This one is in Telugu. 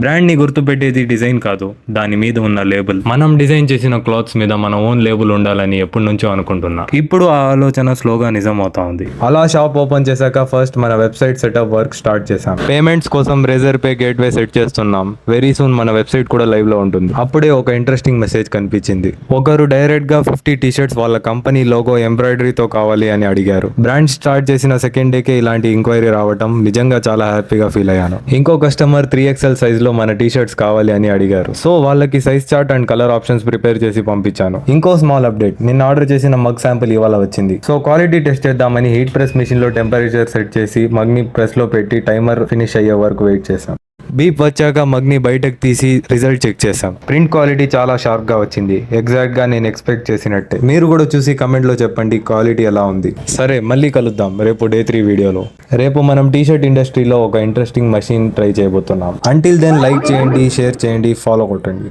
బ్రాండ్ ని గుర్తుపెట్టేది డిజైన్ కాదు, దాని మీద ఉన్న లేబుల్. మనం డిజైన్ చేసిన క్లాత్స్ మీద మన ఓన్ లేబుల్ ఉండాలని ఎప్పటి నుంచో అనుకుంటున్నా. ఇప్పుడు ఆ ఆలోచన స్లోగా నిజం అవుతా ఉంది. అలా షాప్ ఓపెన్ చేశాక ఫస్ట్ మన వెబ్సైట్ సెటప్ వర్క్ స్టార్ట్ చేశాం. పేమెంట్స్ కోసం రేజర్ పే గేట్వే సెట్ చేస్తున్నాం. వెరీ సూన్ మన వెబ్సైట్ కూడా లైవ్ లో ఉంటుంది. అప్పుడే ఒక ఇంట్రెస్టింగ్ మెసేజ్ కనిపించింది. ఒకరు డైరెక్ట్ గా 50 టీ-షర్ట్స్ వాళ్ళ కంపెనీ లోగో ఎంబ్రాయిడరీతో కావాలి అని అడిగారు. బ్రాండ్ స్టార్ట్ చేసిన సెకండ్ డేకే ఇలాంటి ఎంక్వైరీ రావటం నిజంగా చాలా హ్యాపీగా ఫీల్ అయ్యాను. ఇంకో కస్టమర్ 3XL సైజ్ లో మన టీ-షర్ట్స్ కావాలి అని అడిగారు. సో వాళ్ళకి size chart and colour options prepare చేసి పంపించాను. ఇంకో స్మాల్ అప్డేట్, నిన్న ఆర్డర్ చేసిన మగ్ శాంపుల్ ఇవాళ వచ్చింది. సో క్వాలిటీ టెస్ట్ చేద్దామని హీట్ ప్రెస్ మిషన్ లో టెంపరేచర్ సెట్ చేసి మగ్ ని ప్రెస్ లో పెట్టి టైమర్ ఫినిష్ అయ్యే వరకు వెయిట్ చేశాం. బీప్ వచ్చాక మగ్ ని బయటకు తీసి రిజల్ట్ చెక్ చేసాం. ప్రింట్ క్వాలిటీ చాలా షార్ప్ గా వచ్చింది, ఎగ్జాక్ట్ గా నేను ఎక్స్పెక్ట్ చేసినట్టే. మీరు కూడా చూసి కమెంట్ లో చెప్పండి క్వాలిటీ ఎలా ఉంది. సరే, మళ్ళీ కలుద్దాం రేపు డే 3 వీడియోలో. రేపు మనం టీ-షర్ట్ ఇండస్ట్రీలో ఒక ఇంట్రెస్టింగ్ మషిన్ ట్రై చేయబోతున్నాం. అంటిల్ దెన్ లైక్ చేయండి, షేర్ చేయండి, ఫాలో కొట్టండి.